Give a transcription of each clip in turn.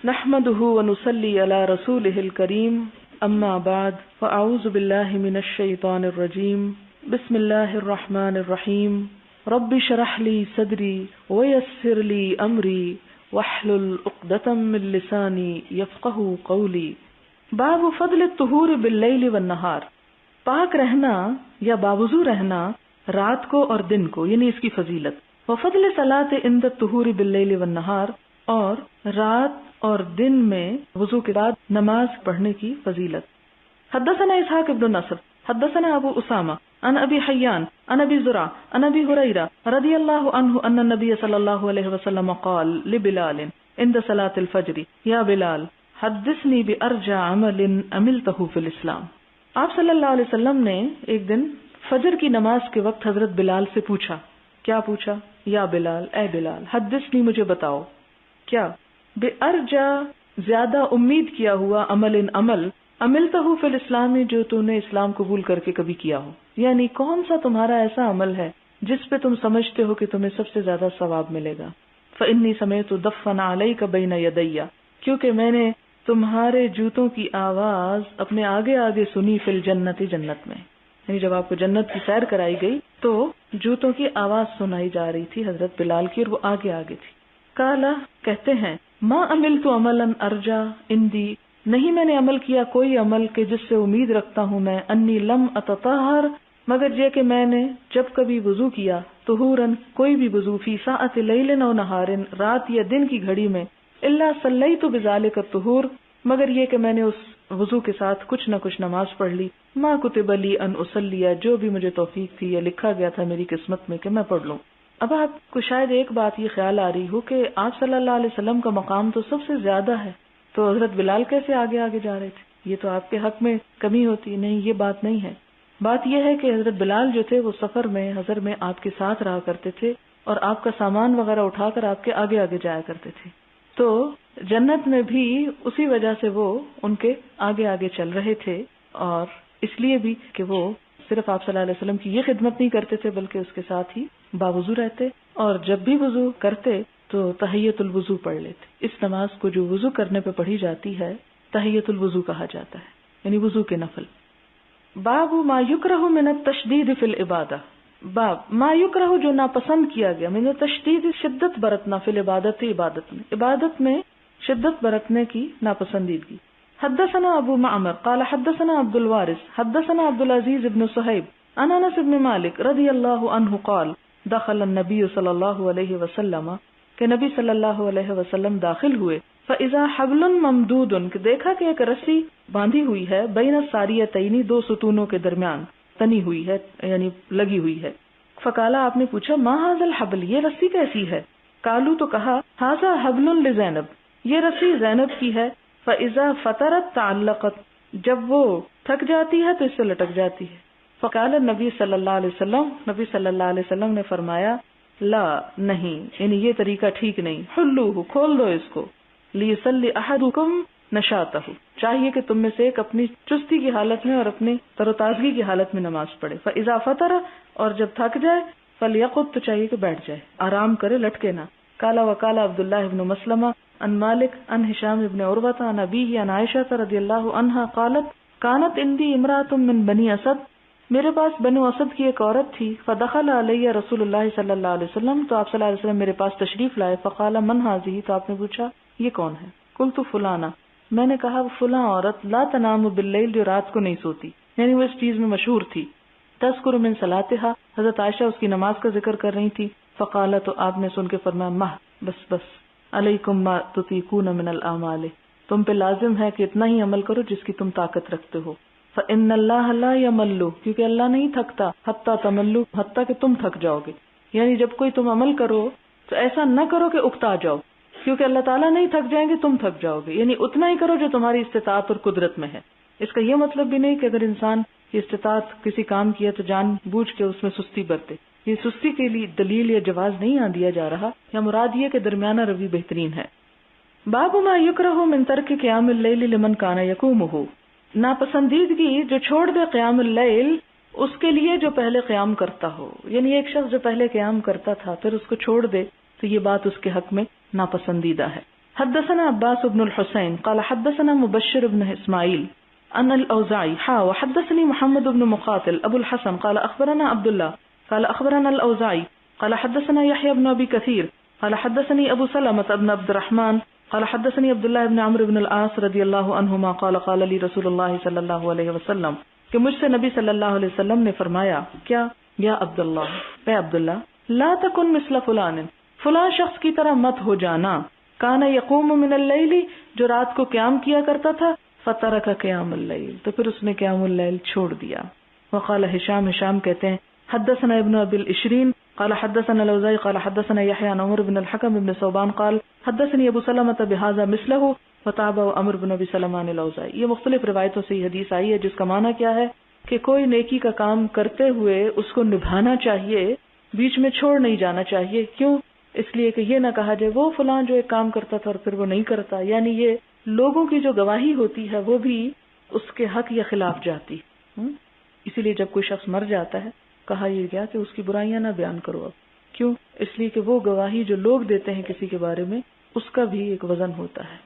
نحمده ونصلي على رسوله الكريم اما بعد فاعوذ بالله من الشيطان الرجيم بسم الله الرحمن الرحيم رب اشرح لي صدري ويسر لي امري واحلل عقدة من لساني يفقهوا قولي باب فضل الطہور باللیل والنہار، پاک رہنا یا باوضو رہنا رات کو اور دن کو، یعنی اس کی فضیلت. وفضل صلاۃ عند الطہور باللیل والنہار، اور رات اور دن میں وضو کے بعد نماز پڑھنے کی فضیلت. حدثنا اسحاق بن نصر حدثنا ابو اسامہ عن ابی حیان عن ابی زرع عن ابی ہریرہ رضی اللہ عنہ ان النبی صلی اللہ علیہ وسلم قال لبلال عند صلاۃ الفجر یا بلال حدثنی بارجع عمل عملته فی الاسلام. آپ صلی اللہ علیہ وسلم نے ایک دن فجر کی نماز کے وقت حضرت بلال سے پوچھا. کیا پوچھا؟ یا بلال، اے بلال، حدثنی، مجھے بتاؤ، کیا بارجع زیادہ امید کیا ہوا عمل عملته فی الاسلام، جو تم نے اسلام قبول کر کے کبھی کیا ہو، یعنی کون سا تمہارا ایسا عمل ہے جس پہ تم سمجھتے ہو کہ تمہیں سب سے زیادہ ثواب ملے گا. فانی سمعت دفن علیک بین یدی، کیونکہ میں نے تمہارے جوتوں کی آواز اپنے آگے آگے سنی، فی الجنت، جنت میں، یعنی جب آپ کو جنت کی سیر کرائی گئی تو جوتوں کی آواز سنائی جا رہی تھی حضرت بلال کی، اور وہ آگے آگے تھی. قالا، کہتے ہیں، ما عملت عملا ارجا عندی، نہیں میں نے عمل کیا کوئی عمل کہ جس سے امید رکھتا ہوں میں، انی لم اتطہر، مگر یہ کہ میں نے جب کبھی وضو کیا، طہورن، کوئی بھی وضو، فی ساعت لیل او نہار، رات یا دن کی گھڑی میں، الا صلیت بذالک الطہور، مگر یہ کہ میں نے اس وضو کے ساتھ کچھ نہ کچھ نماز پڑھ لی، ما کتب لی ان اصلی، جو بھی مجھے توفیق تھی یا لکھا گیا تھا میری قسمت میں کہ میں پڑھ لوں. اب آپ کو شاید ایک بات یہ خیال آ رہی ہو کہ آپ صلی اللہ علیہ وسلم کا مقام تو سب سے زیادہ ہے، تو حضرت بلال کیسے آگے آگے جا رہے تھے؟ یہ تو آپ کے حق میں کمی ہوتی. نہیں، یہ بات نہیں ہے. بات یہ ہے کہ حضرت بلال جو تھے وہ سفر میں، حضر میں آپ کے ساتھ رہا کرتے تھے، اور آپ کا سامان وغیرہ اٹھا کر آپ کے آگے آگے جایا کرتے تھے. تو جنت میں بھی اسی وجہ سے وہ ان کے آگے آگے چل رہے تھے، اور اس لیے بھی کہ وہ صرف آپ صلی اللہ علیہ وسلم کی یہ خدمت نہیں کرتے تھے بلکہ اس کے ساتھ ہی باوضو رہتے، اور جب بھی وضو کرتے تو تحیۃ الوضو پڑھ لیتے. اس نماز کو جو وضو کرنے پہ پڑھی جاتی ہے تحیۃ الوضو کہا جاتا ہے، یعنی وضو کے نفل. باب ما یکرہ من التشدید فی العبادہ، باب ما یکرہ، جو ناپسند کیا گیا، من التشدید، شدت برتنا، فی العبادت، عبادت میں شدت برتنے کی ناپسندیدگی. حدثنا ابو معمر قال حدثنا عبد الوارث حدثنا عبد العزيز بن صہیب عن انس بن مالک رضی اللہ عنہ قال دخل النبی صلی اللہ علیہ وسلم، کہ نبی صلی اللہ علیہ وسلم داخل ہوئے، فاذا حبل ممدود، کہ دیکھا کہ ایک رسی باندھی ہوئی ہے، بین الساریتین، دو ستونوں کے درمیان، تنی ہوئی ہے یعنی لگی ہوئی ہے. فقالا، آپ نے پوچھا، ما ھذا الحبل، یہ رسی کیسی ہے؟ قالوا، تو کہا، ھذا حبل لزینب، یہ رسی زینب کی ہے. فاذا فطرت تعلقت، جب وہ تھک جاتی ہے تو اس سے لٹک جاتی ہے. فقال نبی صلی اللہ علیہ وسلم، نبی صلی اللہ علیہ وسلم نے فرمایا، لا، نہیں، یعنی یہ طریقہ ٹھیک نہیں، حلوہ، کھول دو اس کو، لیصلی احدکم نشاطہ، چاہیے کہ تم میں سے ایک اپنی چستی کی حالت میں اور اپنی تر و تازگی کی حالت میں نماز پڑھے. فاذا فطر، اور جب تھک جائے، فلیقعد، تو چاہیے کہ بیٹھ جائے، آرام کرے، لٹکے نہ. قال وقال عبداللہ بن مسلمہ عن مالک عن ہشام بن عروہ عن ابیہ عن عائشہ رضی اللہ عنہا قالت کانت عندی امرأۃ من بنی اسد، میرے پاس بنو اسد کی ایک عورت تھی. فدخل علی رسول اللہ صلی اللہ علیہ وسلم، تو آپ صلی اللہ علیہ وسلم میرے پاس تشریف لائے. فقال من هذه، تو آپ نے پوچھا یہ کون ہے؟ قلت فلانا، میں نے کہا فلاں عورت، لا تنام باللیل، جو رات کو نہیں سوتی، یعنی وہ اس چیز میں مشہور تھی. تذکر من صلاتها، حضرت عائشہ اس کی نماز کا ذکر کر رہی تھی. فقال، تو آپ نے سن کے فرمایا، مہ، بس علیکم ما تطیقون من الاعمال، تم پہ لازم ہے کہ اتنا ہی عمل کرو جس کی تم طاقت رکھتے ہو. فإن اللہ لا یمل، کیونکہ اللہ نہیں تھکتا، حتی تملو، حتی کہ تم تھک جاؤ گے. یعنی جب کوئی تم عمل کرو تو ایسا نہ کرو کہ اکتا جاؤ، کیونکہ اللہ تعالیٰ نہیں تھک جائیں گے، تم تھک جاؤ گے. یعنی اتنا ہی کرو جو تمہاری استطاعت اور قدرت میں ہے. اس کا یہ مطلب بھی نہیں کہ اگر انسان کی استطاعت کسی کام کی ہے تو جان بوجھ کے اس میں سستی برتے. یہ سستی کے لیے دلیل یا جواز نہیں دیا جا رہا، یا مراد یہ کہ درمیانہ روی بہترین ہے. باب ما یکرہ من ترک قیام اللیل لمن کان یقومہ، ناپسندیدگی جو چھوڑ دے قیام اللیل اس کے لیے جو پہلے قیام کرتا ہو. یعنی ایک شخص جو پہلے قیام کرتا تھا پھر اس کو چھوڑ دے تو یہ بات اس کے حق میں ناپسندیدہ ہے. حدثنا عباس بن الحسين قال حدثنا مبشر بن اسماعيل عن الأوزاعي وحدثني محمد بن مقاتل أبو الحسن قال أخبرنا عبد الله قال أخبرنا الأوزاعي قال حدثنا يحيى بن أبي كثير قال حدثني أبو سلمة بن عبد الرحمن قال حدثني عبد الله بن عمرو بن العاص رضی اللہ عنہما قال قال لي رسول اللہ صلی اللہ علیہ وسلم کہ مجھ سے نبی صلی اللہ علیہ وسلم نے فرمایا کیا یا عبداللہ اے عبداللہ لا تکن مثل فلان فلاں شخص کی طرح مت ہو جانا کان یقوم من اللیل جو رات کو قیام کیا کرتا تھا فترک قیام اللیل تو پھر اس نے قیام اللیل چھوڑ دیا. وقال ہشام کہتے ہیں حدثنا ابن ابی العشرین قال حدثنا الاوزاعی قال حدثنا یحیی عن عمر بن الحکم بن ثوبان قال حدثني ابو سلمة بهذا مثله وتابع عمر بن ابی سلمہ عن الاوزاعی. یہ مختلف روایتوں سے یہ حدیث آئی ہے جس کا معنی کیا ہے کہ کوئی نیکی کا کام کرتے ہوئے اس کو نبھانا چاہیے, بیچ میں چھوڑ نہیں جانا چاہیے. کیوں؟ اس لیے کہ یہ نہ کہا جائے وہ فلاں جو ایک کام کرتا تھا اور پھر وہ نہیں کرتا, یعنی یہ لوگوں کی جو گواہی ہوتی ہے وہ بھی اس کے حق یا خلاف جاتی. اسی لیے جب کوئی شخص مر جاتا ہے کہا یہ گیا کہ اس کی برائیاں نہ بیان کرو. اب کیوں؟ اس لیے کہ وہ گواہی جو لوگ دیتے ہیں کسی کے بارے میں اس کا بھی ایک وزن ہوتا ہے.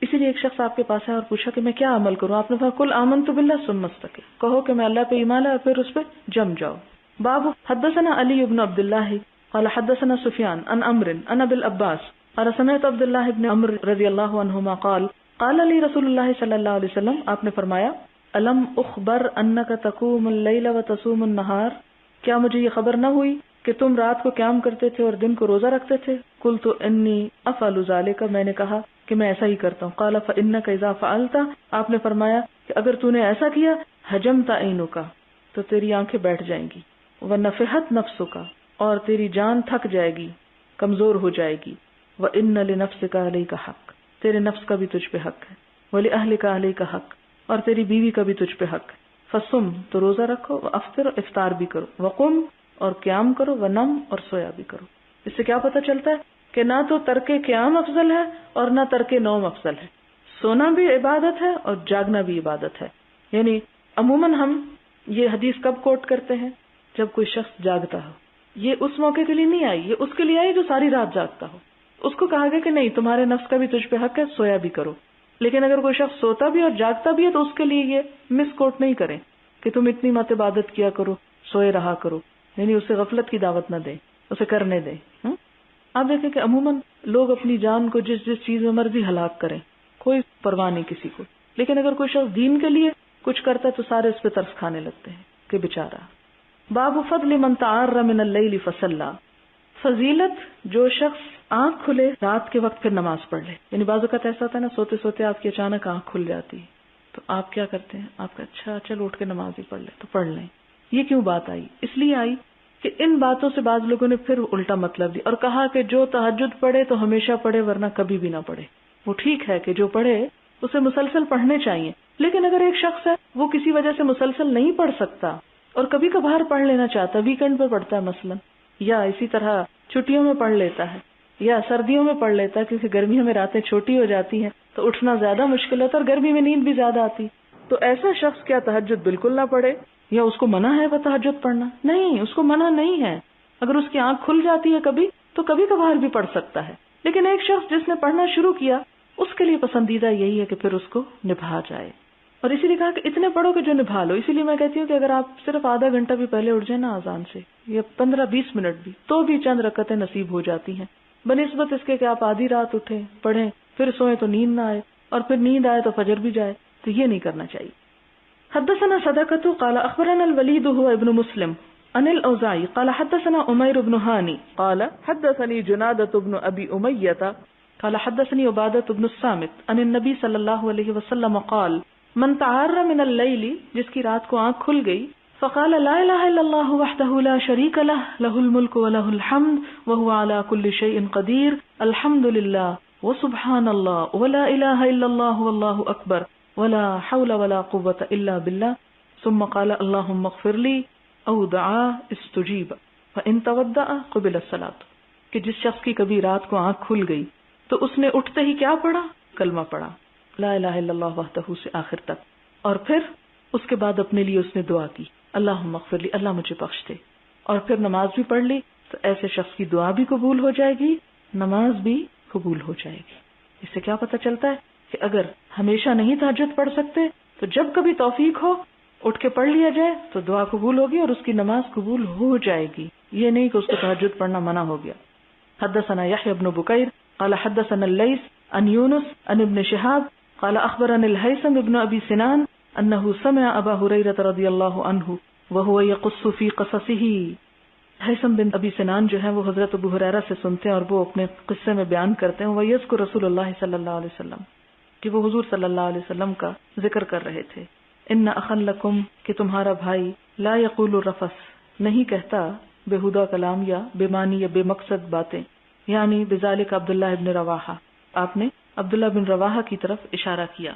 اسی لیے ایک شخص آپ کے پاس ہے اور پوچھا کہ میں کیا عمل کروں؟ آپ نے کہا کل آمنت باللہ ثم استقم, کہو کہ میں اللہ پہ ایمان ہے اور پھر اس پہ جم جاؤ. باب حدثنا علی بن عبد اللہ قال حدثنا سفیان عن عمرو عن ابی العباس قال سمعت عبد اللہ بن عمرو رضی اللہ عنہما قال لی رسول اللہ صلی اللہ علیہ وسلم, آپ نے فرمایا الم اخبر انک تقوم اللیل وتصوم النہار, کیا مجھے یہ خبر نہ ہوئی کہ تم رات کو قیام کرتے تھے اور دن کو روزہ رکھتے تھے؟ قلت انی افعل ذلک, میں نے کہا کہ میں ایسا ہی کرتا ہوں. قال فانک اذا فعلت, آپ نے فرمایا کہ اگر تو نے ایسا کیا حجمت عینک, تو تیری آنکھیں بیٹھ جائیں گی, ونفحت نفسک, اور تیری جان تھک جائے گی, کمزور ہو جائے گی, وان لنفسک علیک حق, تیرے نفس کا بھی تجھ پہ حق ہے, ولاہلک علیک حق, اور تیری بیوی کا بھی تجھ پہ حق ہے. فصم, تو روزہ رکھو, وافطر, افطار بھی کرو, وقم, اور قیام کرو, ونم, اور سویا بھی کرو. اس سے کیا پتہ چلتا ہے کہ نہ تو ترک قیام افضل ہے اور نہ ترک نوم افضل ہے. سونا بھی عبادت ہے اور جاگنا بھی عبادت ہے. یعنی عموماً ہم یہ حدیث کب کوٹ کرتے ہیں؟ جب کوئی شخص جاگتا ہو. یہ اس موقع کے لیے نہیں آئی, یہ اس کے لیے آئی جو ساری رات جاگتا ہو. اس کو کہا گیا کہ نہیں, تمہارے نفس کا بھی تجھ پہ حق ہے, سویا بھی کرو. لیکن اگر کوئی شخص سوتا بھی اور جاگتا بھی ہے تو اس کے لیے یہ مس کوٹ نہیں کریں کہ تم اتنی مت عبادت کیا کرو, سوئے رہا کرو. یعنی اسے غفلت کی دعوت نہ دیں, اسے کرنے دیں. آپ دیکھیں کہ عموماً لوگ اپنی جان کو جس چیز میں مرضی ہلاک کریں, کوئی پرواہ نہیں کسی کو. لیکن اگر کوئی شخص دین کے لیے کچھ کرتا ہے تو سارے اس پہ ترس کھانے لگتے ہیں کہ بیچارہ. باب فضل من تعار من اللیل فصلی, فضیلت جو شخص آنکھ کھلے رات کے وقت پھر نماز پڑھ لے. یعنی بعض اوقات ایسا ہوتا ہے نا, سوتے سوتے آپ کی اچانک آنکھ کھل جاتی ہے, تو آپ کیا کرتے ہیں, آپ کا اچھا چل اٹھ کے نماز ہی پڑھ لے, تو پڑھ لیں. یہ کیوں بات آئی؟ اس لیے آئی کہ ان باتوں سے بعض لوگوں نے پھر الٹا مطلب دیا اور کہا کہ جو تہجد پڑھے تو ہمیشہ پڑھے ورنہ کبھی بھی نہ پڑھے. وہ ٹھیک ہے کہ جو پڑھے اسے مسلسل پڑھنے چاہیے, لیکن اگر ایک شخص ہے وہ کسی وجہ سے مسلسل نہیں پڑھ سکتا اور کبھی کبھار پڑھ لینا چاہتا, ویکینڈ پہ پڑھتا ہے مثلا, یا اسی طرح چھٹیوں میں پڑھ لیتا ہے, یا سردیوں میں پڑھ لیتا ہے کیونکہ گرمیوں میں راتیں چھوٹی ہو جاتی ہیں تو اٹھنا زیادہ مشکل ہوتا ہے اور گرمی میں نیند بھی زیادہ آتی, تو ایسا شخص کیا تہجد بالکل نہ پڑھے یا اس کو منع ہے وہ تہجد پڑھنا؟ نہیں, اس کو منع نہیں ہے. اگر اس کی آنکھ کھل جاتی ہے کبھی تو کبھی کبھار بھی پڑھ سکتا ہے. لیکن ایک شخص جس نے پڑھنا شروع کیا اس کے لیے پسندیدہ یہی ہے کہ پھر اس کو نبھا جائے. اور اسی لیے کہا کہ اتنے پڑھو کہ جو نبھا لو. اسی لیے میں کہتی ہوں کہ اگر آپ صرف آدھا گھنٹہ بھی پہلے اٹھ جائیں نا اذان سے, یا 15-20 منٹ بھی, تو بھی چند رکعتیں نصیب ہو جاتی ہیں, بنسبت اس کے کہ آپ آدھی رات اٹھیں پڑھیں پھر سوئیں تو نیند نہ آئے اور پھر نیند آئے تو فجر بھی جائے. تو یہ نہیں کرنا چاہیے. حدثنا صدقة قال اخبرنا الوليد هو ابن مسلم عن الاوزاعي قال حدثنا عمير بن هاني قال حدثني جنادة بن ابي امية قال حدثني عبادة بن الصامت عن النبي صلى الله عليه وسلم قال من تعار من الليل, جس کی رات کو آنکھ کھل گئی, فقال لا اله الا الله وحده لا شريك له له الملك وله الحمد وهو على كل شيء قدير الحمد لله وسبحان الله ولا اله الا الله والله اكبر ولا حول ولا قوة الا بالله ثم قال اللهم اغفر لي او دعا استجیب فان تودع قبل الصلاة. کہ جس شخص کی کبھی رات کو آنکھ کھل گئی تو اس نے اٹھتے ہی کیا پڑھا؟ کلمہ پڑھا, لا الہ الا اللہ وحدہ سے آخر تک, اور پھر اس کے بعد اپنے لیے اس نے دعا کی اللہم اغفر لی, اللہ مجھے بخش دے, اور پھر نماز بھی پڑھ لی. تو ایسے شخص کی دعا بھی قبول ہو جائے گی, نماز بھی قبول ہو جائے گی. اس سے کیا پتہ چلتا ہے کہ اگر ہمیشہ نہیں تہجد پڑھ سکتے تو جب کبھی توفیق ہو اٹھ کے پڑھ لیا جائے تو دعا قبول ہوگی اور اس کی نماز قبول ہو جائے گی. یہ نہیں کہ اس کو تہجد پڑھنا منع ہو گیا. حدثنا يحيى بن بكير قال حدثنا الليث عن يونس عن ابن شهاب قال اخبرني الهيثم بن ابي سنان انه سمع ابا هريره رضي الله عنه وهو يقص في قصصه. ہیثم بن ابی سنان جو ہیں وہ حضرت ابو ہریرہ سے سنتے ہیں اور وہ اپنے قصے میں بیان کرتے ہیں. وَيَذْكُرُ رسول اللہ صلی اللہ علیہ وسلم کہ وہ حضور صلی اللہ علیہ وسلم کا ذکر کر رہے تھے. ان اخن لکم کہ تمہارا بھائی لا یقول الرفث نہیں کہتا بےہودہ کلام یا بے معنی یا بے مقصد باتیں. یعنی بذالک عبداللہ ابن رواحہ, آپ نے عبداللہ بن رواحہ کی طرف اشارہ کیا.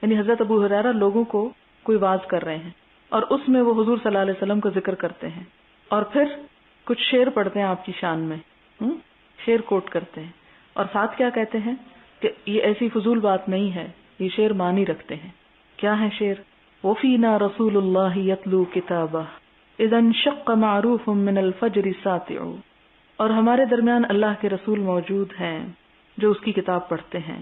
یعنی حضرت ابو ہریرہ لوگوں کو کوئی واز کر رہے ہیں اور اس میں وہ حضور صلی اللہ علیہ وسلم کا ذکر کرتے ہیں اور پھر کچھ شعر پڑھتے ہیں آپ کی شان میں, شعر کوٹ کرتے ہیں اور ساتھ کیا کہتے ہیں کہ یہ ایسی فضول بات نہیں ہے, یہ شعر معنی رکھتے ہیں. کیا ہے شعر؟ وَفِينَا رَسُولُ اللَّهِ يَتْلُو كِتَابَهُ إِذَا انشَقَّ مَعْرُوفٌ مِّنَ الْفَجْرِ سَاطِعُ, اور ہمارے درمیان اللہ کے رسول موجود ہیں جو اس کی کتاب پڑھتے ہیں.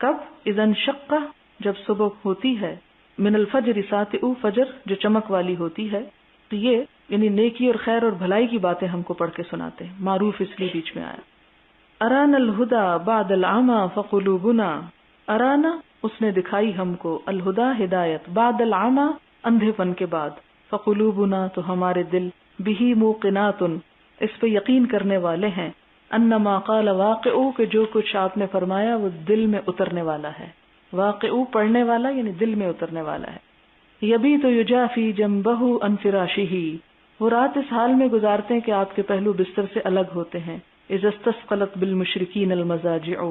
کب؟ اذا انشق, جب صبح ہوتی ہے, من الفجر ساطع, فجر جو چمک والی ہوتی ہے. تو یہ یعنی نیکی اور خیر اور بھلائی کی باتیں ہم کو پڑھ کے سناتے ہیں. معروف اس لیے بیچ میں آیا. ارانا الہدا بعد العمی فقلوبنا, ارانا اس نے دکھائی ہم کو, الہدا ہدایت, بعد العمی اندھے پن کے بعد, فقلوبنا تو ہمارے دل, بہی موقنات اس پہ یقین کرنے والے ہیں, انما قال واقعو کہ جو کچھ آپ نے فرمایا وہ دل میں اترنے والا ہے. واقعو پڑھنے والا یعنی دل میں اترنے والا ہے. یبیت یجافی جنبہ عن فراشہ, وہ رات اس حال میں گزارتے ہیں کہ آپ کے پہلو بستر سے الگ ہوتے ہیں. اذا استثقلت بالمشرکین المضاجع,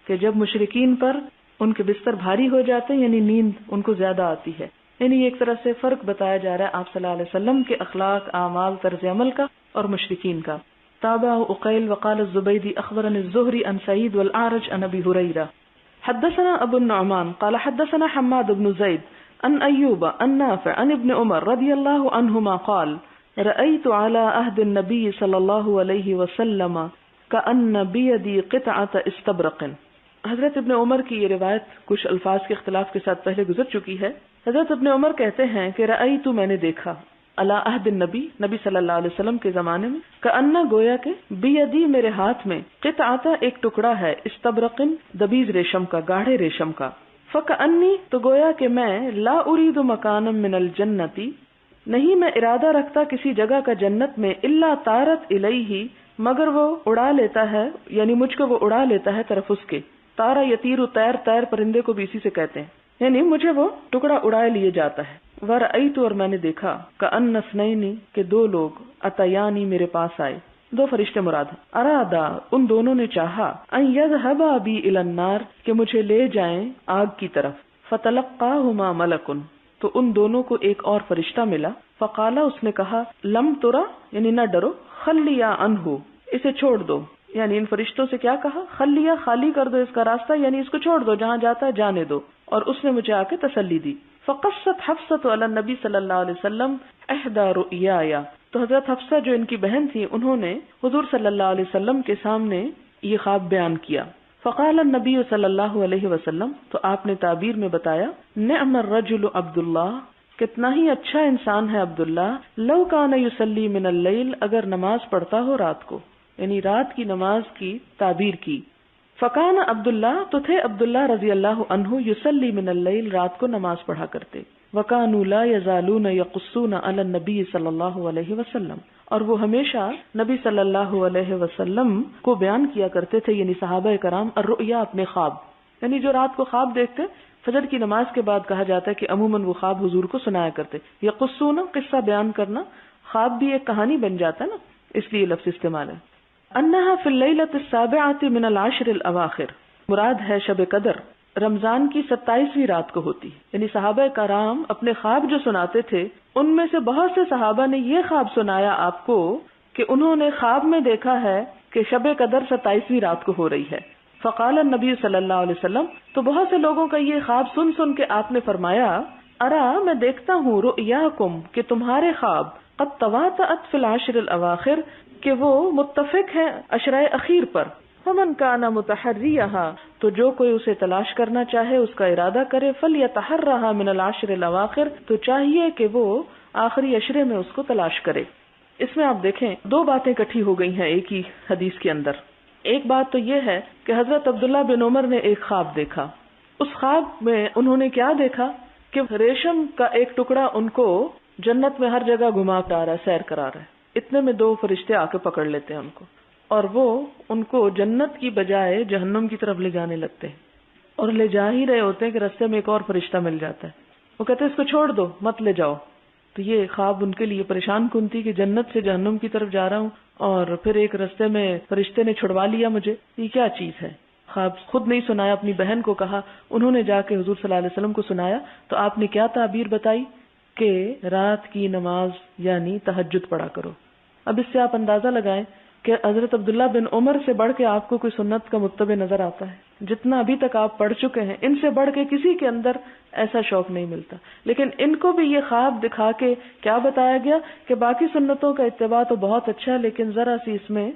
کہ جب مشرکین پر ان کے بستر بھاری ہو جاتے ہیں یعنی نیند ان کو زیادہ آتی ہے. یعنی ایک طرح سے فرق بتایا جا رہا ہے آپ صلی اللہ علیہ وسلم کے اخلاق, اعمال, طرز عمل کا اور مشرکین کا. تابع عقیل وقال الزبیدی اخبرني الزہری عن سعید والاعرج عن ابی ہریرہ. حدثنا ابو النعمان قال حدثنا حماد بن زید عن ایوب عن نافع عن ابن عمر رضی اللہ عنہما قال رأيت على عهد النبي صلى الله عليه وسلم كأن بيدي قطعة استبرق. حضرت ابن عمر کی یہ روایت کچھ الفاظ کے اختلاف کے ساتھ پہلے گزر چکی ہے. حضرت ابن عمر کہتے ہیں کہ رأیت میں نے دیکھا, علی عہد النبی نبی صلی اللہ علیہ وسلم کے زمانے میں, کأن گویا کہ بیدی میرے ہاتھ میں, قطعة ایک ٹکڑا ہے, استبرق دبیز ریشم کا, گاڑھے ریشم کا. فکأنی تو گویا کہ میں, لا ارید مکانا من الجنتی نہیں میں ارادہ رکھتا کسی جگہ کا جنت میں, الا طارت الیہ مگر وہ اڑا لیتا ہے, یعنی مجھ کو وہ اڑا لیتا ہے طرف اس کے. تارا یطیر طیر, طیر پرندے کو بھی اسی سے کہتے ہیں, یعنی مجھے وہ ٹکڑا اڑائے لیے جاتا ہے. ورأیت اور میں نے دیکھا, کأن اثنین کہ دو لوگ, اتیانی میرے پاس آئے, دو فرشتے مراد ہیں. ارادا ان دونوں نے چاہا, ان یذهبا بی الی النار کہ مجھے لے جائیں آگ کی طرف. فتلقاہما ملک تو ان دونوں کو ایک اور فرشتہ ملا. فقالا اس نے کہا, لم ترا یعنی نہ ڈرو, خلیا عنہ اسے چھوڑ دو. یعنی ان فرشتوں سے کیا کہا, خلیا خالی کر دو اس کا راستہ, یعنی اس کو چھوڑ دو, جہاں جاتا ہے جانے دو. اور اس نے مجھے آ کے تسلی دی. فقصت حفصۃ علی النبی صلی اللہ علیہ وسلم احدى رؤیایا تو حضرت حفصہ جو ان کی بہن تھی انہوں نے حضور صلی اللہ علیہ وسلم کے سامنے یہ خواب بیان کیا. فقال النبی صلی اللہ علیہ وسلم تو آپ نے تعبیر میں بتایا, نعم الرجل عبداللہ کتنا ہی اچھا انسان ہے عبداللہ, لو کان یصلی من اللیل اگر نماز پڑھتا ہو رات کو, یعنی رات کی نماز کی تعبیر کی. فکان عبداللہ تو تھے عبداللہ رضی اللہ عنہ, یصلی من اللیل رات کو نماز پڑھا کرتے. وکانوا لا یزالون یقصون علی النبی صلی اللہ علیہ وسلم اور وہ ہمیشہ نبی صلی اللہ علیہ وسلم کو بیان کیا کرتے تھے, یعنی صحابہ کرام, الرؤیا اپنے خواب, یعنی جو رات کو خواب دیکھتے فجر کی نماز کے بعد کہا جاتا ہے کہ عموماً وہ خواب حضور کو سنایا کرتے. یقصون قصہ بیان کرنا, خواب بھی ایک کہانی بن جاتا ہے نا, اس لیے لفظ استعمال ہے. انہا فی اللیلۃ السابعۃ من العشر الاواخر مراد ہے شب قدر, رمضان کی 27ویں رات کو ہوتی. یعنی صحابہ کرام اپنے خواب جو سناتے تھے ان میں سے بہت سے صحابہ نے یہ خواب سنایا آپ کو کہ انہوں نے خواب میں دیکھا ہے کہ شب قدر 27ویں رات کو ہو رہی ہے. فقال النبی صلی اللہ علیہ وسلم تو بہت سے لوگوں کا یہ خواب سن سن کے آپ نے فرمایا, ارا میں دیکھتا ہوں رؤیاکم کہ تمہارے خواب قد تواطأت فی العشر الاواخر کہ وہ متفق ہیں عشرۂ اخیر پر. فمن کان متحریھا تو جو کوئی اسے تلاش کرنا چاہے اس کا ارادہ کرے، فَلْيَتَحَرَّهَا مِنَ الْعَشْرِ الْأَوَاخِرِ، تو چاہیے کہ وہ آخری عشرے میں اس کو تلاش کرے۔ اس میں آپ دیکھیں دو باتیں اکٹھی ہو گئی ہیں ایک ہی حدیث کے اندر۔ ایک بات تو یہ ہے کہ حضرت عبداللہ بن عمر نے ایک خواب دیکھا، اس خواب میں انہوں نے کیا دیکھا کہ ریشم کا ایک ٹکڑا ان کو جنت میں ہر جگہ گھما رہا ہے، سیر کرا رہا ہے۔ اتنے میں دو فرشتے آ کے پکڑ لیتے ہیں ان کو، اور وہ ان کو جنت کی بجائے جہنم کی طرف لے جانے لگتے ہیں، اور لے جا ہی رہے ہوتے ہیں کہ رستے میں ایک اور فرشتہ مل جاتا ہے، وہ کہتے ہیں اس کو چھوڑ دو، مت لے جاؤ۔ تو یہ خواب ان کے لیے پریشان کن تھی کہ جنت سے جہنم کی طرف جا رہا ہوں اور پھر ایک رستے میں فرشتے نے چھڑوا لیا مجھے، یہ کیا چیز ہے؟ خواب خود نہیں سنایا، اپنی بہن کو کہا، انہوں نے جا کے حضور صلی اللہ علیہ وسلم کو سنایا تو آپ نے کیا تعبیر بتائی کہ رات کی نماز یعنی تہجد پڑھا کرو۔ اب اس سے آپ اندازہ لگائیں کہ حضرت عبداللہ بن عمر سے بڑھ کے آپ کو کوئی سنت کا متبع نظر آتا ہے؟ جتنا ابھی تک آپ پڑھ چکے ہیں ان سے بڑھ کے کسی کے اندر ایسا شوق نہیں ملتا، لیکن ان کو بھی یہ خواب دکھا کے کیا بتایا گیا کہ باقی سنتوں کا اتباع تو بہت اچھا ہے لیکن ذرا سی اس میں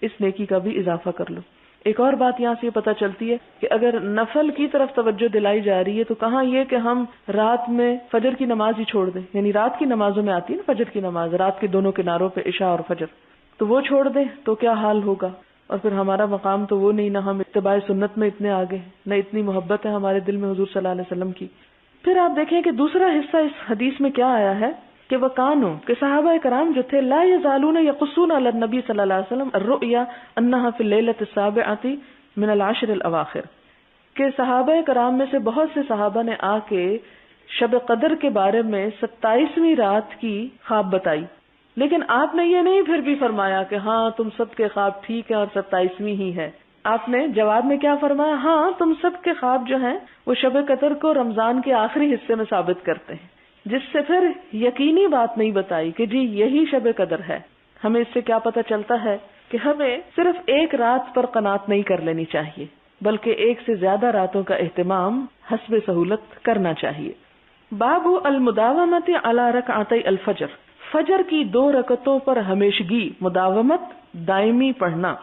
اس نیکی کا بھی اضافہ کر لو۔ ایک اور بات یہاں سے یہ پتہ چلتی ہے کہ اگر نفل کی طرف توجہ دلائی جا رہی ہے تو کہاں یہ کہ ہم رات میں فجر کی نماز ہی چھوڑ دیں، یعنی رات کی نمازوں میں آتی ہے نا فجر کی نماز، رات کے دونوں کناروں پہ عشاء اور فجر، تو وہ چھوڑ دیں تو کیا حال ہوگا؟ اور پھر ہمارا مقام تو وہ نہیں، نہ ہم اتباع سنت میں اتنے آگے، نہ اتنی محبت ہے ہمارے دل میں حضور صلی اللہ علیہ وسلم کی۔ پھر آپ دیکھیں کہ دوسرا حصہ اس حدیث میں کیا آیا ہے کہ وَكَانُوا کہ صحابہ کرام جو تھے لا يزالون يقصون علی النبی صلی اللہ علیہ وسلم الرؤیا انها فی اللیلۃ السابعۃ من العشر الاواخر، کہ صحابہ کرام میں سے بہت سے صحابہ نے آ کے شب قدر کے بارے میں 27ویں رات کی خواب بتائی، لیکن آپ نے یہ نہیں پھر بھی فرمایا کہ ہاں تم سب کے خواب ٹھیک ہے اور 27ویں ہی ہے۔ آپ نے جواب میں کیا فرمایا؟ ہاں تم سب کے خواب جو ہیں وہ شب قدر کو رمضان کے آخری حصے میں ثابت کرتے ہیں، جس سے پھر یقینی بات نہیں بتائی کہ جی یہی شب قدر ہے۔ ہمیں اس سے کیا پتہ چلتا ہے کہ ہمیں صرف ایک رات پر قناعت نہیں کر لینی چاہیے بلکہ ایک سے زیادہ راتوں کا اہتمام حسب سہولت کرنا چاہیے۔ باب المداومۃ علی رکعتي الفجر، فجر کی 2 رکعتوں پر ہمیشگی، مداومت دائمی پڑھنا۔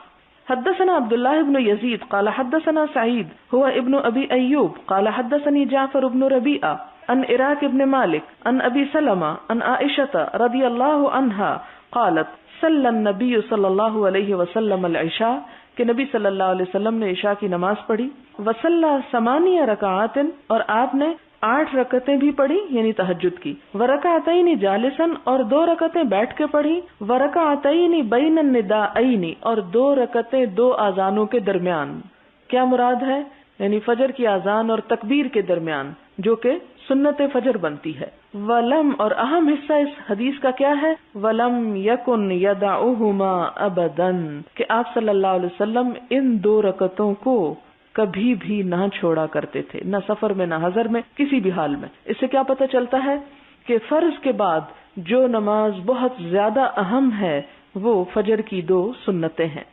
حدثنا عبداللہ ابن یزید قال حدثنا سعید هو ابن ابی ایوب قال حدثني جعفر ابن ربیعہ عن عراق ابن مالک عن ابی سلمہ عن عائشہ رضی اللہ عنہا قالت صلی النبی صلی اللہ علیہ وسلم العشاء، کہ نبی صلی اللہ علیہ وسلم نے عشاء کی نماز پڑھی، وصلی 8 رکعات اور آپ نے 8 رکعتیں بھی پڑھی یعنی تہجد کی، ورکعتین جالسن اور 2 رکعتیں بیٹھ کے پڑھی، ورکعتین بین النداءین اور 2 رکعتیں 2 اذانوں کے درمیان۔ کیا مراد ہے؟ یعنی فجر کی اذان اور تکبیر کے درمیان، جو کہ سنت فجر بنتی ہے۔ ولم اور اہم حصہ اس حدیث کا کیا ہے؟ ولم یکن یدعوہما ابدا، کہ آپ صلی اللہ علیہ وسلم ان 2 رکعتوں کو کبھی بھی نہ چھوڑا کرتے تھے، نہ سفر میں نہ حضر میں، کسی بھی حال میں۔ اس سے کیا پتہ چلتا ہے کہ فرض کے بعد جو نماز بہت زیادہ اہم ہے وہ فجر کی 2 سنتیں ہیں۔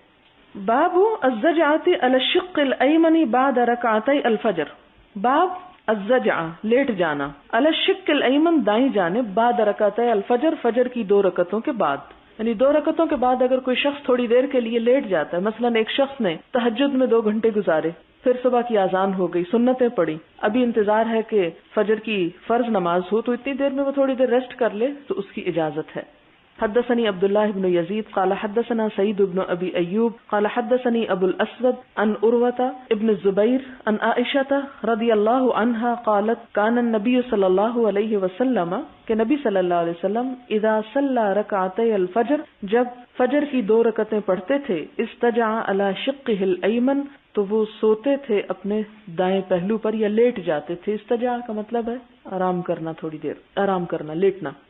باب الزجعۃ علی الشق الایمن بعد رکعتي الفجر، باب الزجع لیٹ جانا، علی الشق الایمن دائیں جانب، بعد رکعتي الفجر فجر کی 2 رکعتوں کے بعد، یعنی 2 رکعتوں کے بعد اگر کوئی شخص تھوڑی دیر کے لیے لیٹ جاتا ہے، مثلا ایک شخص نے تہجد میں 2 گھنٹے گزارے، پھر صبح کی اذان ہو گئی، سنتیں پڑھی، ابھی انتظار ہے کہ فجر کی فرض نماز ہو، تو اتنی دیر میں وہ تھوڑی دیر ریسٹ کر لے تو اس کی اجازت ہے۔ حدثني عبد الله بن يزيد قال حدثنا سعيد بن ابي ايوب قال حدثني ابو الاسود عن عروة ابن الزبير عن عائشة رضي الله عنها قالت كان النبي صلى الله عليه وسلم کہ نبی صلی اللہ علیہ وسلم اذا صلى ركعتي الفجر جب فجر کی 2 رکعتیں پڑھتے تھے، استجع على شقه الايمن تو وہ سوتے تھے اپنے دائیں پہلو پر یا لیٹ جاتے تھے۔ استجع کا مطلب ہے آرام کرنا، تھوڑی دیر آرام کرنا، لیٹنا۔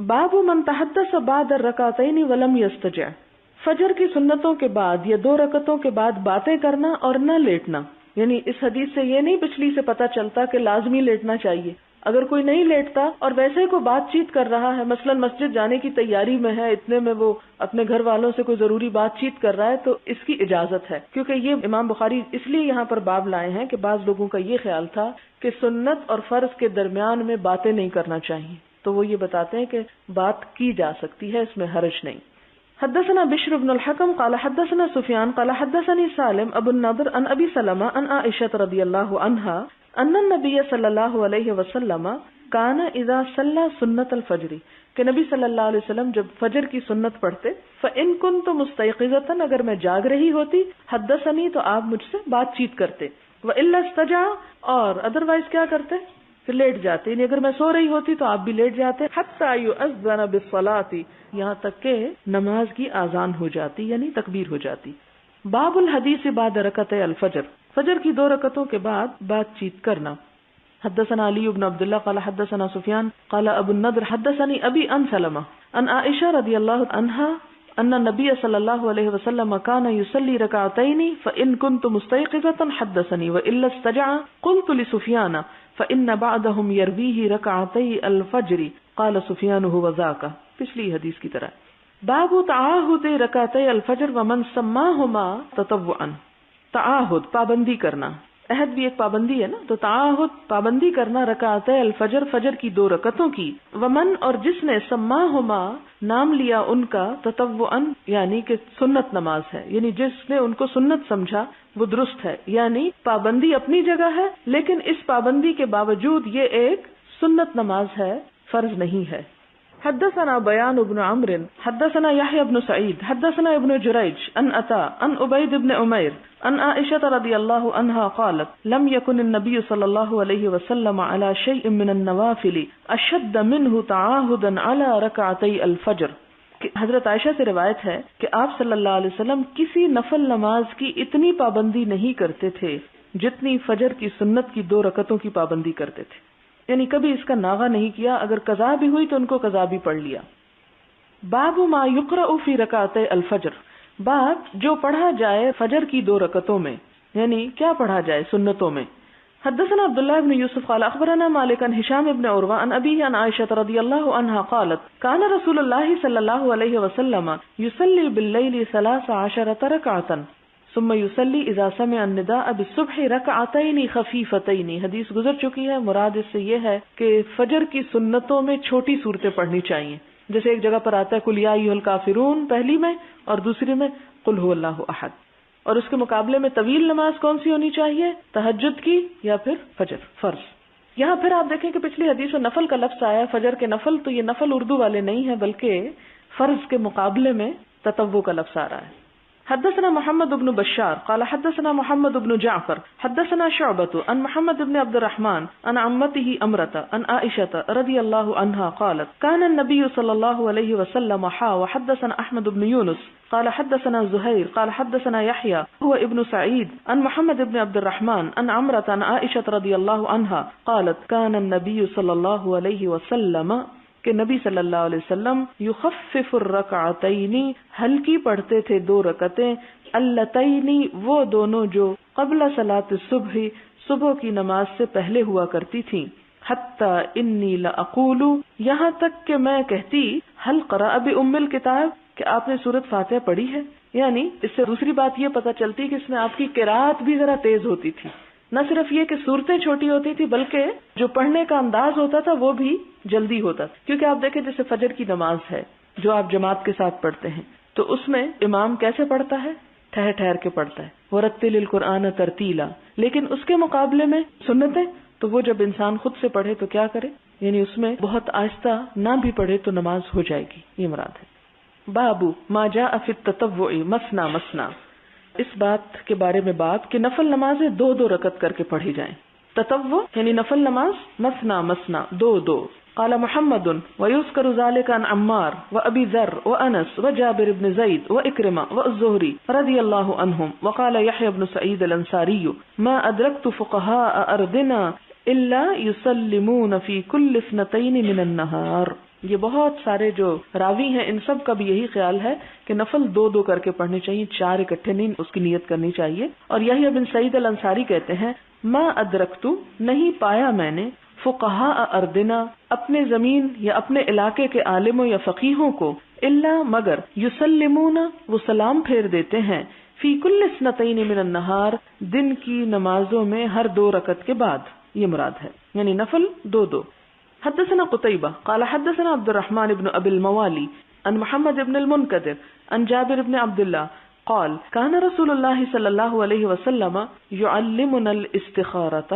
باب من تحدث بعد الرکعتین ولم یستجع، فجر کی سنتوں کے بعد یا 2 رکعتوں کے بعد باتیں کرنا اور نہ لیٹنا، یعنی اس حدیث سے یہ نہیں پچھلی سے پتہ چلتا کہ لازمی لیٹنا چاہیے۔ اگر کوئی نہیں لیٹتا اور ویسے کوئی بات چیت کر رہا ہے، مثلا مسجد جانے کی تیاری میں ہے، اتنے میں وہ اپنے گھر والوں سے کوئی ضروری بات چیت کر رہا ہے، تو اس کی اجازت ہے، کیونکہ یہ امام بخاری اس لیے یہاں پر باب لائے ہیں کہ بعض لوگوں کا یہ خیال تھا کہ سنت اور فرض کے درمیان میں باتیں نہیں کرنا چاہیے، تو وہ یہ بتاتے ہیں کہ بات کی جا سکتی ہے، اس میں حرج نہیں۔ حدثنا بشر بن الحكم قال حدثنا سفيان قال حدثني سالم ابو النضر عن ابي سلمة عن عائشة رضي الله عنها ان النبي صلى الله عليه وسلم كان اذا صلى سنة الفجر کہ نبی صلی اللہ علیہ وسلم جب فجر کی سنت پڑھتے فَإِن كُنْتُ مُسْتَيْقِظَةً اگر میں جاگ رہی ہوتی حدثنی تو آپ مجھ سے بات چیت کرتے وَإِلَّا اسْتَجَعَ اور ادروائز کیا کرتے پھر لیٹ جاتے، یعنی اگر میں سو رہی ہوتی تو آپ بھی لیٹ جاتے حَتَّى يُؤَذَّنَ بِالصَّلَاةِ یہاں تک کہ نماز کی آذان ہو جاتی یعنی تکبیر ہو جاتی۔ باب الحدیث بعد رکعتي الفجر، فجر کی 2 رکعتوں کے بعد بات چیت کرنا۔ حدثنا علی بن عبد الله قال حدثنا سفيان قال ابو النضر حدثني ابي عن سلمة عن عائشة رضي الله عنها ان النبي صلى الله عليه وسلم كان يصلي ركعتين فان كنت مستيقظة حدثني والا استجع قلت لسفيان فان بعضهم يرويه ركعتي الفجر قال سفيان هو ذاك، پچھلی حدیث کی طرح۔ باب تعاہد رکعتي الفجر ومن سماهما تطوعا، تعاہد پابندی کرنا، عہد بھی ایک پابندی ہے نا، تو تعاہد پابندی کرنا رکعتي الفجر فجر کی 2 رکعتوں کی، ومن اور جس نے سماہما نام لیا ان کا تطوعا یعنی کہ سنت نماز ہے، یعنی جس نے ان کو سنت سمجھا وہ درست ہے، یعنی پابندی اپنی جگہ ہے لیکن اس پابندی کے باوجود یہ ایک سنت نماز ہے، فرض نہیں ہے۔ حدثنا بیان بن عمرو حدثنا يحيى بن سعيد حدثنا ابن جريج عن عطاء عن عبيد بن عمير عن عائشة رضي الله عنها قالت لم يكن النبي صلى الله عليه وسلم على شيء من النوافل أشد منه تعاهدا على ركعتي الفجر۔ حضرت عائشہ سے روایت ہے کہ آپ صلی اللہ علیہ وسلم کسی نفل نماز کی اتنی پابندی نہیں کرتے تھے جتنی فجر کی سنت کی 2 رکعتوں کی پابندی کرتے تھے، یعنی کبھی اس کا ناغہ نہیں کیا، اگر قضا بھی ہوئی تو ان کو قضا بھی پڑھ لیا۔ باب ما یقرأ فی رکعتي الفجر، باب جو پڑھا جائے فجر کی 2 رکعتوں میں، یعنی کیا پڑھا جائے سنتوں میں۔ حدثنا عبداللہ بن یوسف قال اخبرنا مالک عن هشام بن عروہ عن ابیہ عن عائشہ رضی اللہ عنہا قالت کان رسول اللہ صلی اللہ علیہ وسلم یصلی باللیل 13 رکعۃ ثم يصلي اذا سمع النداء بالصبح ركعتين خفيفتين، حدیث گزر چکی ہے، مراد اس سے یہ ہے کہ فجر کی سنتوں میں چھوٹی صورتیں پڑھنی چاہیے، جیسے ایک جگہ پر آتا ہے قل یا ایھا الکافرون پہلی میں اور دوسری میں قل هو اللہ احد، اور اس کے مقابلے میں طویل نماز کون سی ہونی چاہیے، تہجد کی یا پھر فجر فرض۔ یہاں پھر آپ دیکھیں کہ پچھلی حدیث میں نفل کا لفظ آیا، فجر کے نفل، تو یہ نفل اردو والے نہیں ہیں بلکہ فرض کے مقابلے میں تطوع کا لفظ آ رہا ہے۔ حدثنا محمد بن بشار قال حدثنا محمد بن جعفر حدثنا شعبة عن محمد بن عبد الرحمن عن عمته أمرة عن عائشة رضي الله عنها قالت كان النبي صلى الله عليه وسلم وحدثنا أحمد بن يونس قال حدثنا زهير قال حدثنا يحيى هو ابن سعيد عن محمد بن عبد الرحمن عن عمرة عن عائشة رضي الله عنها قالت كان النبي صلى الله عليه وسلم کہ نبی صلی اللہ علیہ وسلم یخفف الرکعتین ہلکی پڑھتے تھے 2 رکعتیں، اللتین وہ دونوں جو قبل صلاۃ الصبح صبح کی نماز سے پہلے ہوا کرتی تھیں، حتی انی لاقول یہاں تک کہ میں کہتی هل قرأ بأم الکتاب کہ آپ نے سورۃ فاتحہ پڑھی ہے، یعنی اس سے دوسری بات یہ پتہ چلتی کہ اس میں آپ کی قرأت بھی ذرا تیز ہوتی تھی، نہ صرف یہ کہ صورتیں چھوٹی ہوتی تھی بلکہ جو پڑھنے کا انداز ہوتا تھا وہ بھی جلدی ہوتا تھا، کیونکہ آپ دیکھیں جیسے فجر کی نماز ہے جو آپ جماعت کے ساتھ پڑھتے ہیں تو اس میں امام کیسے پڑھتا ہے، ٹھہر ٹھہر کے پڑھتا ہے، وَرَتِّلِ الْقُرْآنَ تَرْتِيلًا، لیکن اس کے مقابلے میں سنتیں تو وہ جب انسان خود سے پڑھے تو کیا کرے، یعنی اس میں بہت آہستہ نہ بھی پڑھے تو نماز ہو جائے گی، یہ مراد ہے۔ باب ما جاء فی التطوع مثنا مثنا، اس بات کے بارے میں بات کہ نفل نمازیں 2 رکعت کر کے پڑھی جائیں، تطوع یعنی نفل نماز مثنا مثنا 2 قال محمد ويذكر ذلك عن عمار وابي ذر وانس وجابر بن زيد واكرمه والزهري رضي الله عنهم وقال يحيى بن سعيد الانصاري ما ادركت فقهاء ارضنا الا يسلمون في كل 2 من النهار۔ یہ بہت سارے جو راوی ہیں ان سب کا بھی یہی خیال ہے کہ نفل 2 کر کے پڑھنے چاہیے، 4 اکٹھے نہیں، اس کی نیت کرنی چاہیے۔ اور یحییٰ بن سعید الانصاری کہتے ہیں ما ادرکتو نہیں پایا میں نے فقہاء ارضنا اپنے زمین یا اپنے علاقے کے عالموں یا فقیہوں کو الا مگر یسلمون وہ سلام پھیر دیتے ہیں فی کل 2 من النہار دن کی نمازوں میں ہر 2 رکعت کے بعد، یہ مراد ہے، یعنی نفل 2 حدثنا قتيبة قال حدثنا عبد الرحمن بن ابي الموالي عن محمد ابن المنکدر عن جابر ابن عبداللہ قال كان رسول اللہ صلی اللہ علیہ وسلم يعلمنا الاستخارۃ.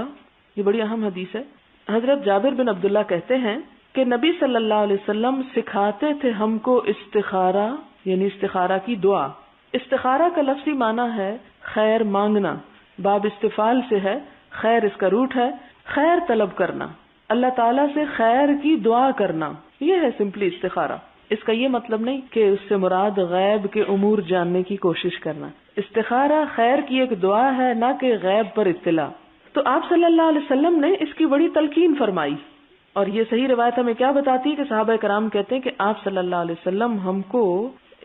یہ بڑی اہم حدیث ہے. حضرت جابر بن عبداللہ کہتے ہیں کہ نبی صلی اللہ علیہ وسلم سکھاتے تھے ہم کو استخارہ یعنی استخارہ کی دعا. استخارہ کا لفظی معنی ہے خیر مانگنا، باب استفال سے ہے، خیر اس کا روٹ ہے، خیر طلب کرنا، اللہ تعالیٰ سے خیر کی دعا کرنا، یہ ہے سمپلی استخارہ. اس کا یہ مطلب نہیں کہ اس سے مراد غیب کے امور جاننے کی کوشش کرنا. استخارہ خیر کی ایک دعا ہے، نہ کہ غیب پر اطلاع. تو آپ صلی اللہ علیہ وسلم نے اس کی بڑی تلقین فرمائی، اور یہ صحیح روایت ہمیں کیا بتاتی ہے کہ صحابہ کرام کہتے ہیں کہ آپ صلی اللہ علیہ وسلم ہم کو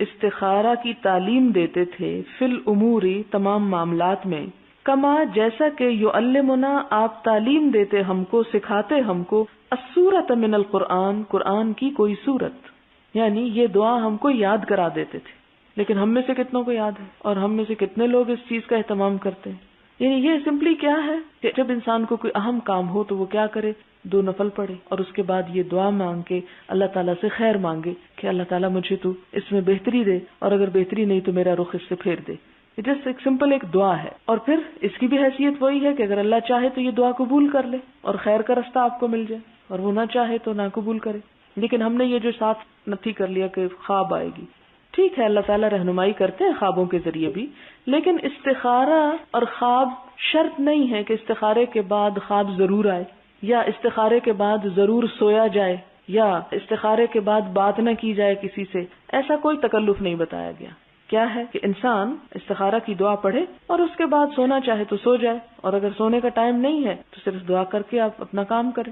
استخارہ کی تعلیم دیتے تھے فی الاموری تمام معاملات میں، کما جیسا کہ یعلمنا آپ تعلیم دیتے ہم کو، سکھاتے ہم کو، السورۃ من القرآن قرآن کی کوئی سورت، یعنی یہ دعا ہم کو یاد کرا دیتے تھے. لیکن ہم میں سے کتنوں کو یاد ہے اور ہم میں سے کتنے لوگ اس چیز کا اہتمام کرتے ہیں؟ یعنی یہ سمپلی کیا ہے کہ جب انسان کو کوئی اہم کام ہو تو وہ کیا کرے، 2 نفل پڑھے اور اس کے بعد یہ دعا مانگ کے اللہ تعالیٰ سے خیر مانگے کہ اللہ تعالیٰ مجھے تو اس میں بہتری دے، اور اگر بہتری نہیں تو میرا رخ اس سے پھیر دے. جسٹ ایک سمپل ایک دعا ہے، اور پھر اس کی بھی حیثیت وہی ہے کہ اگر اللہ چاہے تو یہ دعا قبول کر لے اور خیر کا رستہ آپ کو مل جائے، اور وہ نہ چاہے تو نہ قبول کرے. لیکن ہم نے یہ جو ساتھ نفی کر لیا کہ خواب آئے گی، ٹھیک ہے اللہ تعالیٰ رہنمائی کرتے ہیں خوابوں کے ذریعے بھی، لیکن استخارہ اور خواب شرط نہیں ہے کہ استخارے کے بعد خواب ضرور آئے، یا استخارے کے بعد ضرور سویا جائے، یا استخارے کے بعد بات نہ کی جائے کسی سے. ایسا کوئی تکلف نہیں بتایا گیا. کیا ہے کہ انسان استخارہ کی دعا پڑھے اور اس کے بعد سونا چاہے تو سو جائے، اور اگر سونے کا ٹائم نہیں ہے تو صرف دعا کر کے آپ اپنا کام کریں.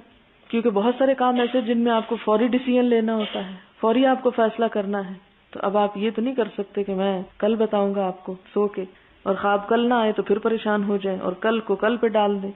کیونکہ بہت سارے کام ایسے جن میں آپ کو فوری ڈیسیژن لینا ہوتا ہے، فوری آپ کو فیصلہ کرنا ہے. تو اب آپ یہ تو نہیں کر سکتے کہ میں کل بتاؤں گا آپ کو سو کے، اور خواب کل نہ آئے تو پھر پریشان ہو جائیں اور کل کو کل پہ ڈال دیں.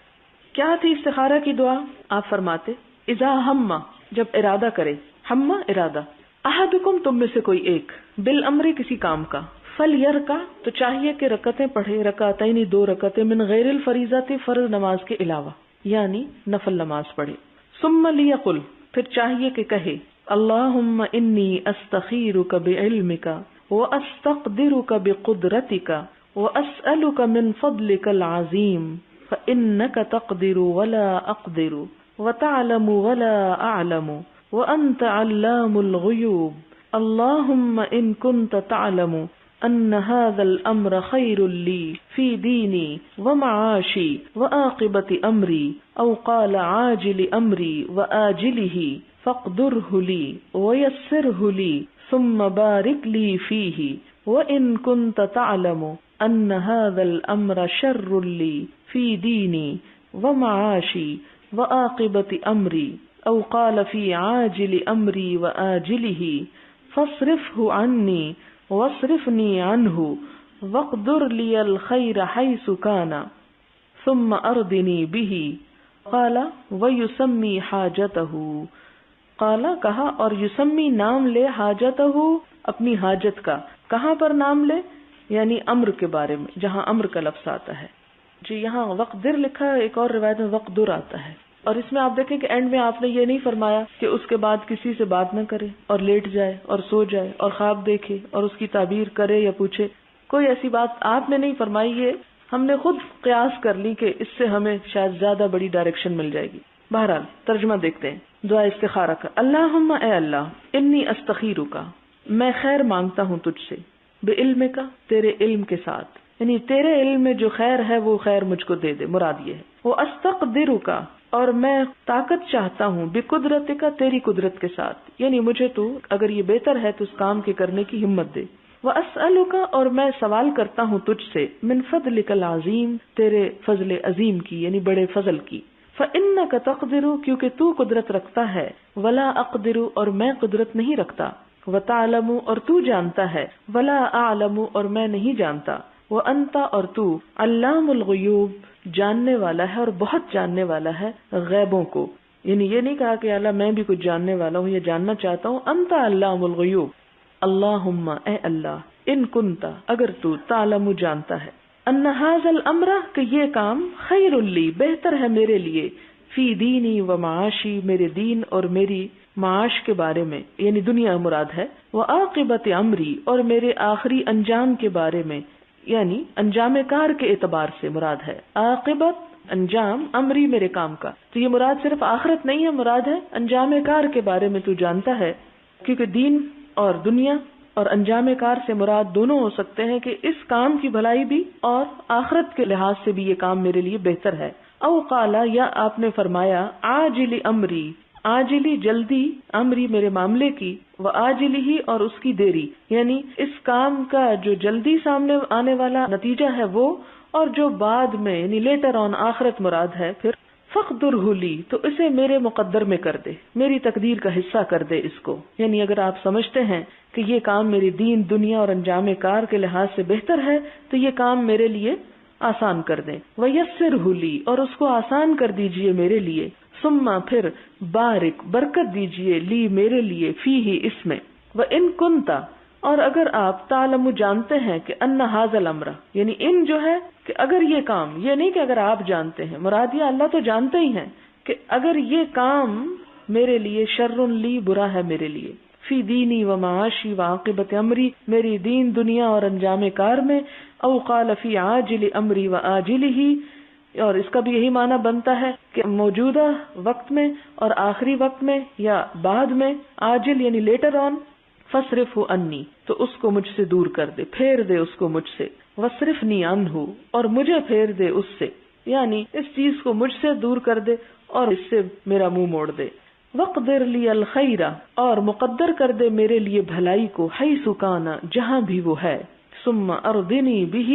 کیا تھی استخارہ کی دعا؟ آپ فرماتے اذا ہم جب ارادہ کرے، ہم ارادہ، احدکم تم میں سے کوئی ایک، بالامر کسی کام کا، فلیرکع تو چاہیے کہ رکعتیں پڑھے، رکعتین 2 رکعتیں، من غیر الفریضۃ فرض نماز کے علاوہ، یعنی نفل نماز پڑھے. ثم لیقل پھر چاہیے کہ کہے اللہم انی استخیرک بعلمک واستقدرک بقدرتک واسألک من فضلک العظیم فإنک تقدر ولا اقدر وتعلم ولا اعلم وانت علام الغیوب. اللہم ان کنت تعلم ان هذا الامر خیر لی فی دینی ومعاشی وعاقبت امری او قال عاجل امری وآجلہ فاقدره لی ویسرہ لی ثم بارک لی فیہ وان کنت تعلم ان هذا الامر شر لی فی دینی ومعاشی وعاقبت امری او قال فی عاجل امری وآجلہ فاصرفہ عنی واصرفنی عنہ واقدر لی الخیر حیث کان ثم ارضنی بہ. قال ویسمی حاجتہ، قال کہا، اور یسمی نام لے، حاجتہ اپنی حاجت کا. کہاں پر نام لے؟ یعنی امر کے بارے میں، جہاں امر کا لفظ آتا ہے. جی یہاں وقدر لکھا ہے، ایک اور روایت میں وقدر آتا ہے. اور اس میں آپ دیکھیں کہ اینڈ میں آپ نے یہ نہیں فرمایا کہ اس کے بعد کسی سے بات نہ کرے اور لیٹ جائے اور سو جائے اور خواب دیکھے اور اس کی تعبیر کرے یا پوچھے. کوئی ایسی بات آپ نے نہیں فرمائی ہے، ہم نے خود قیاس کر لی کہ اس سے ہمیں شاید زیادہ بڑی ڈائریکشن مل جائے گی. بہرحال ترجمہ دیکھتے ہیں دعا استخارہ کا. اللہم اے اللہ، انی استخیرک میں خیر مانگتا ہوں تجھ سے، بعلمک تیرے علم کے ساتھ، یعنی تیرے علم میں جو خیر ہے وہ خیر مجھ کو دے دے، مراد یہ ہے. وہ استقدرک اور میں طاقت چاہتا ہوں، بقدرتک تیری قدرت کے ساتھ، یعنی مجھے تو اگر یہ بہتر ہے تو اس کام کے کرنے کی ہمت دے. واسألک اور میں سوال کرتا ہوں تجھ سے، من فضلک العظیم تیرے فضل عظیم کی، یعنی بڑے فضل کی. فإنک تقدر کیونکہ تو قدرت رکھتا ہے، ولا اقدر اور میں قدرت نہیں رکھتا. وتعلم اور تو جانتا ہے، ولا اعلم اور میں نہیں جانتا. وانت اور تو علام الغیوب جاننے والا ہے اور بہت جاننے والا ہے غیبوں کو. یعنی یہ نہیں کہا کہ اللہ میں بھی کچھ جاننے والا ہوں یا جاننا چاہتا ہوں. انت علام الغیوب. اللہم اے اللہ، ان کنت اگر تو تعلم جانتا ہے، ان ھذا الامر کہ یہ کام خیر لی بہتر ہے میرے لیے، فی دینی و معاشی میرے دین اور میری معاش کے بارے میں یعنی دنیا مراد ہے، وعاقبت امری اور میرے آخری انجام کے بارے میں یعنی انجام کار کے اعتبار سے مراد ہے، عاقبت انجام امری میرے کام کا، تو یہ مراد صرف آخرت نہیں ہے، مراد ہے انجام کار کے بارے میں تو جانتا ہے، کیونکہ دین اور دنیا اور انجام کار سے مراد دونوں ہو سکتے ہیں کہ اس کام کی بھلائی بھی اور آخرت کے لحاظ سے بھی یہ کام میرے لیے بہتر ہے۔ او قالا یا آپ نے فرمایا عاجل امری، عاجلی جلدی، امری میرے معاملے کی، و عاجلی ہی اور اس کی دیری، یعنی اس کام کا جو جلدی سامنے آنے والا نتیجہ ہے وہ، اور جو بعد میں یعنی لیٹر آن آخرت مراد ہے، پھر فقدرہ لی تو اسے میرے مقدر میں کر دے، میری تقدیر کا حصہ کر دے اس کو، یعنی اگر آپ سمجھتے ہیں کہ یہ کام میری دین دنیا اور انجام کار کے لحاظ سے بہتر ہے تو یہ کام میرے لیے آسان کر دیں، ویسرہ لی اور اس کو آسان کر دیجئے میرے لیے، ثم پھر بارک برکت دیجئے لی میرے لیے فیہ اس میں، وان کنتا اور اگر آپ تعلم جانتے ہیں کہ ان ھذا الامر یعنی ان جو ہے کہ اگر یہ کام، یہ نہیں کہ اگر آپ جانتے ہیں، مراد یہ اللہ تو جانتے ہی ہیں کہ اگر یہ کام میرے لیے شر لی برا ہے میرے لیے، فی دینی و معاشی و عاقبت امری میری دین دنیا اور انجام کار میں، او قال فی عاجل امری و آجلہ اور اس کا بھی یہی معنی بنتا ہے کہ موجودہ وقت میں اور آخری وقت میں یا بعد میں، عاجل یعنی لیٹر آن، فصرفہ انی تو اس کو مجھ سے دور کر دے، پھیر دے اس کو مجھ سے، وصرفنی عنہ اور مجھے پھیر دے اس سے، یعنی اس چیز کو مجھ سے دور کر دے اور اس سے میرا منہ موڑ دے، وقدر لی الخیر اور مقدر کر دے میرے لیے بھلائی کو، حیث کان جہاں بھی وہ ہے، ثم ارضنی بہ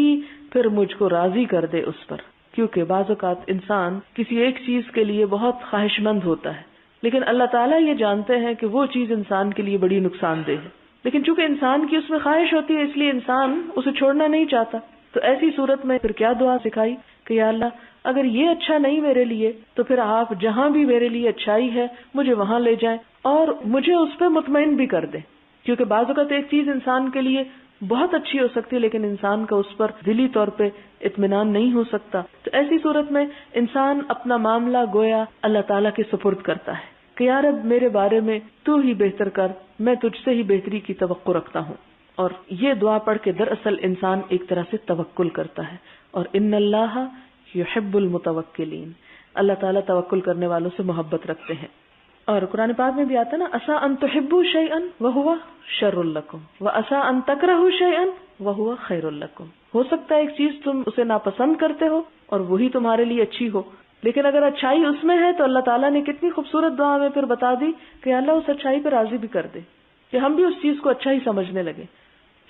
پھر مجھ کو راضی کر دے اس پر، کیونکہ بعض اوقات انسان کسی ایک چیز کے لیے بہت خواہش مند ہوتا ہے لیکن اللہ تعالیٰ یہ جانتے ہیں کہ وہ چیز انسان کے لیے بڑی نقصان دہ ہے، لیکن چونکہ انسان کی اس میں خواہش ہوتی ہے اس لیے انسان اسے چھوڑنا نہیں چاہتا، تو ایسی صورت میں پھر کیا دعا سکھائی کہ یا اللہ اگر یہ اچھا نہیں میرے لیے تو پھر آپ جہاں بھی میرے لیے اچھائی ہے مجھے وہاں لے جائیں اور مجھے اس پہ مطمئن بھی کر دیں، کیونکہ بعض اوقات ایک چیز انسان کے لیے بہت اچھی ہو سکتی ہے لیکن انسان کا اس پر دلی طور پہ اطمینان نہیں ہو سکتا، تو ایسی صورت میں انسان اپنا معاملہ گویا اللہ تعالیٰ کے سپرد کرتا ہے کہ یا رب میرے بارے میں تو ہی بہتر کر، میں تجھ سے ہی بہتری کی توقع رکھتا ہوں، اور یہ دعا پڑھ کے دراصل انسان ایک طرح سے توکل کرتا ہے، اور ان اللہ یحب المتوکلین، اللہ تعالیٰ توکل کرنے والوں سے محبت رکھتے ہیں، اور قرآن پاک میں بھی آتا ہے نا عسیٰ ان تحبوا شیئا وہو شر لکم وعسیٰ ان تکرہوا شیئا وہو خیر لکم، ہو سکتا ہے ایک چیز تم اسے ناپسند کرتے ہو اور وہی تمہارے لیے اچھی ہو، لیکن اگر اچھائی اس میں ہے تو اللہ تعالیٰ نے کتنی خوبصورت دعا میں پھر بتا دی کہ اللہ اس اچھائی پہ راضی بھی کر دے کہ ہم بھی اس چیز کو اچھا ہی سمجھنے لگے،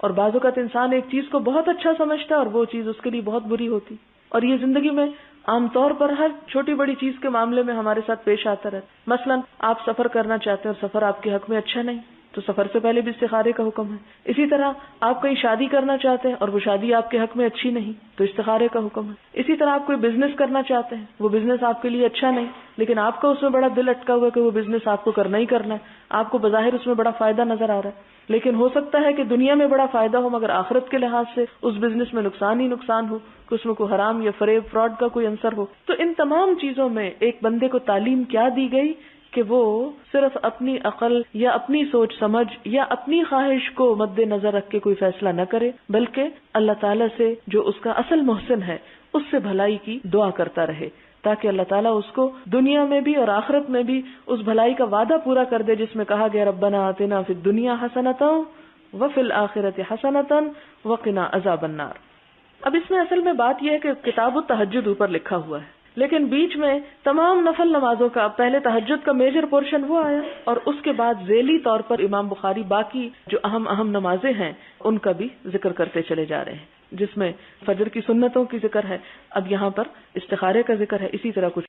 اور بعض اوقات انسان ایک چیز کو بہت اچھا سمجھتا ہے اور وہ چیز اس کے لیے بہت بری ہوتی، اور یہ زندگی میں عام طور پر ہر چھوٹی بڑی چیز کے معاملے میں ہمارے ساتھ پیش آتا رہتا، مثلا آپ سفر کرنا چاہتے ہیں اور سفر آپ کے حق میں اچھا نہیں تو سفر سے پہلے بھی استخارے کا حکم ہے، اسی طرح آپ کہیں شادی کرنا چاہتے ہیں اور وہ شادی آپ کے حق میں اچھی نہیں تو استخارے کا حکم ہے، اسی طرح آپ کوئی بزنس کرنا چاہتے ہیں، وہ بزنس آپ کے لیے اچھا نہیں لیکن آپ کا اس میں بڑا دل اٹکا ہوا کہ وہ بزنس آپ کو کرنا ہی کرنا ہے، آپ کو بظاہر اس میں بڑا فائدہ نظر آ رہا ہے لیکن ہو سکتا ہے کہ دنیا میں بڑا فائدہ ہو مگر آخرت کے لحاظ سے اس بزنس میں نقصان ہی نقصان ہو، کہ اس میں کوئی حرام یا فریب فراڈ کا کوئی عنصر ہو، تو ان تمام چیزوں میں ایک بندے کو تعلیم کیا دی گئی کہ وہ صرف اپنی عقل یا اپنی سوچ سمجھ یا اپنی خواہش کو مد نظر رکھ کے کوئی فیصلہ نہ کرے بلکہ اللہ تعالیٰ سے جو اس کا اصل محسن ہے اس سے بھلائی کی دعا کرتا رہے تاکہ اللہ تعالیٰ اس کو دنیا میں بھی اور آخرت میں بھی اس بھلائی کا وعدہ پورا کر دے جس میں کہا گیا ربنا آتنا فی الدنیا حسنۃ وفی الآخرۃ حسنۃ وقنا عذاب النار۔ اب اس میں اصل میں بات یہ ہے کہ کتاب التہجد اوپر لکھا ہوا ہے لیکن بیچ میں تمام نفل نمازوں کا پہلے تہجد کا میجر پورشن وہ آیا اور اس کے بعد ذیلی طور پر امام بخاری باقی جو اہم نمازیں ہیں ان کا بھی ذکر کرتے چلے جا رہے ہیں جس میں فجر کی سنتوں کی ذکر ہے، اب یہاں پر استخارے کا ذکر ہے، اسی طرح کچھ